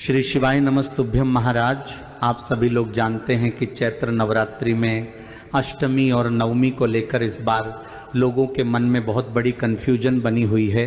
श्री शिवाय नमस्तुभ्यम महाराज। आप सभी लोग जानते हैं कि चैत्र नवरात्रि में अष्टमी और नवमी को लेकर इस बार लोगों के मन में बहुत बड़ी कंफ्यूजन बनी हुई है,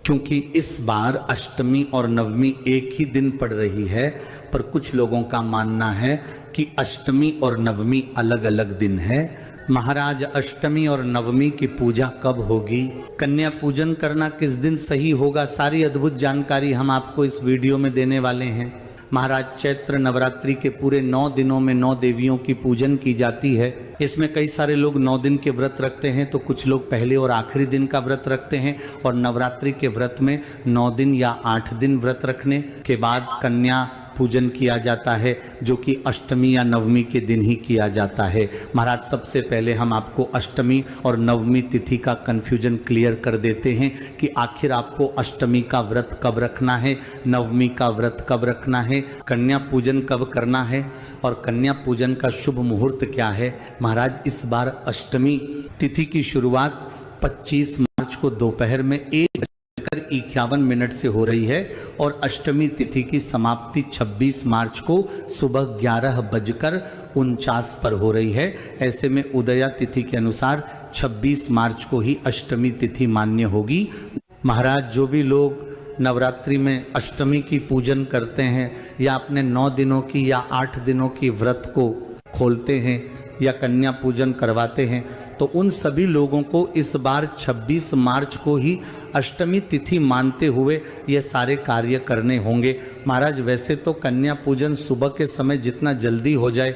क्योंकि इस बार अष्टमी और नवमी एक ही दिन पड़ रही है। पर कुछ लोगों का मानना है कि अष्टमी और नवमी अलग अलग दिन है। महाराज, अष्टमी और नवमी की पूजा कब होगी, कन्या पूजन करना किस दिन सही होगा, सारी अद्भुत जानकारी हम आपको इस वीडियो में देने वाले हैं। महाराज, चैत्र नवरात्रि के पूरे 9 दिनों में 9 देवियों की पूजन की जाती है। इसमें कई सारे लोग 9 दिन के व्रत रखते हैं, तो कुछ लोग पहले और आखिरी दिन का व्रत रखते हैं। और नवरात्रि के व्रत में 9 दिन या 8 दिन व्रत रखने के बाद कन्या पूजन किया जाता है, जो कि अष्टमी या नवमी के दिन ही किया जाता है। महाराज, सबसे पहले हम आपको अष्टमी और नवमी तिथि का कंफ्यूजन क्लियर कर देते हैं कि आखिर आपको अष्टमी का व्रत कब रखना है, नवमी का व्रत कब रखना है, कन्या पूजन कब करना है और कन्या पूजन का शुभ मुहूर्त क्या है। महाराज, इस बार अष्टमी तिथि की शुरुआत 25 मार्च को दोपहर में 1:51 से हो रही है और अष्टमी तिथि की समाप्ति 26 मार्च को सुबह 11:49 पर हो रही है। ऐसे में उदया तिथि के अनुसार 26 मार्च को ही अष्टमी तिथि मान्य होगी। महाराज, जो भी लोग नवरात्रि में अष्टमी की पूजन करते हैं या अपने 9 दिनों की या 8 दिनों की व्रत को खोलते हैं या कन्या पूजन करवाते हैं, तो उन सभी लोगों को इस बार 26 मार्च को ही अष्टमी तिथि मानते हुए ये सारे कार्य करने होंगे। महाराज, वैसे तो कन्या पूजन सुबह के समय जितना जल्दी हो जाए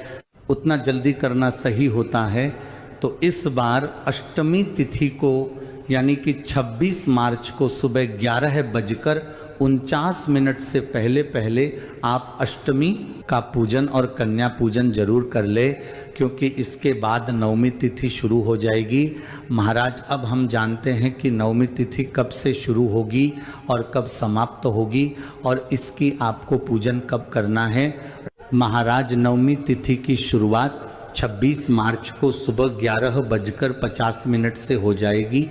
उतना जल्दी करना सही होता है, तो इस बार अष्टमी तिथि को यानी कि 26 मार्च को सुबह 11:49 से पहले आप अष्टमी का पूजन और कन्या पूजन जरूर कर ले, क्योंकि इसके बाद नवमी तिथि शुरू हो जाएगी। महाराज, अब हम जानते हैं कि नवमी तिथि कब से शुरू होगी और कब समाप्त होगी और इसकी आपको पूजन कब करना है। महाराज, नवमी तिथि की शुरुआत 26 मार्च को सुबह 11:50 से हो जाएगी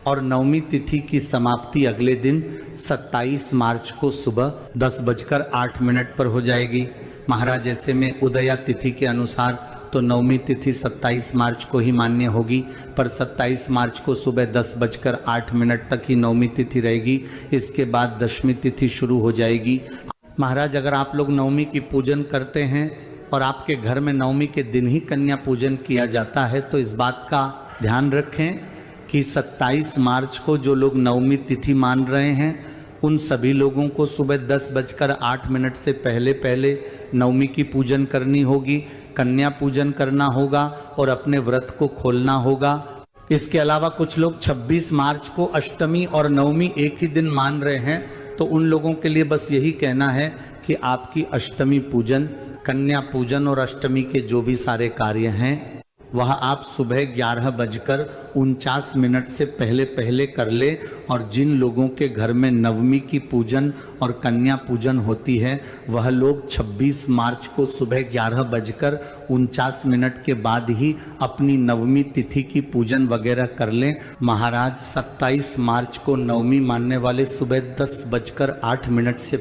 और नवमी तिथि की समाप्ति अगले दिन 27 मार्च को सुबह 10:08 पर हो जाएगी। महाराज, ऐसे में उदया तिथि के अनुसार तो नवमी तिथि 27 मार्च को ही मान्य होगी, पर 27 मार्च को सुबह 10:08 तक ही नवमी तिथि रहेगी। इसके बाद दशमी तिथि शुरू हो जाएगी। महाराज, अगर आप लोग नवमी की पूजन करते हैं और आपके घर में नवमी के दिन ही कन्या पूजन किया जाता है, तो इस बात का ध्यान रखें कि 27 मार्च को जो लोग नवमी तिथि मान रहे हैं उन सभी लोगों को सुबह 10:08 से पहले नवमी की पूजन करनी होगी, कन्या पूजन करना होगा और अपने व्रत को खोलना होगा। इसके अलावा कुछ लोग 26 मार्च को अष्टमी और नवमी एक ही दिन मान रहे हैं, तो उन लोगों के लिए बस यही कहना है कि आपकी अष्टमी पूजन, कन्या पूजन और अष्टमी के जो भी सारे कार्य हैं वह आप सुबह 11:49 से पहले कर ले। और जिन लोगों के घर में नवमी की पूजन और कन्या पूजन होती है वह लोग 26 मार्च को सुबह 11:49 के बाद ही अपनी नवमी तिथि की पूजन वगैरह कर लें। महाराज, 27 मार्च को नवमी मानने वाले सुबह 10:08 से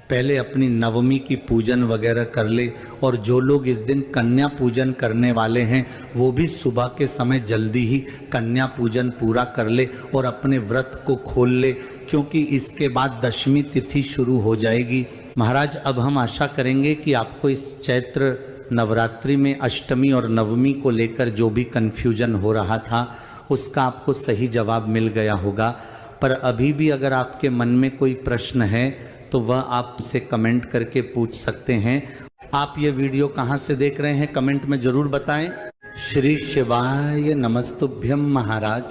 पहले अपनी नवमी की पूजन वगैरह कर ले। और जो लोग इस दिन कन्या पूजन करने वाले हैं वो भी सुबह के समय जल्दी ही कन्या पूजन पूरा कर ले और अपने व्रत को खोल ले, क्योंकि इसके बाद दशमी तिथि शुरू हो जाएगी। महाराज, अब हम आशा करेंगे कि आपको इस चैत्र नवरात्रि में अष्टमी और नवमी को लेकर जो भी कंफ्यूजन हो रहा था उसका आपको सही जवाब मिल गया होगा। पर अभी भी अगर आपके मन में कोई प्रश्न है तो वह आप उसे कमेंट करके पूछ सकते हैं। आप ये वीडियो कहाँ से देख रहे हैं कमेंट में जरूर बताएं। श्री शिवाय नमस्तुभ्यम महाराज।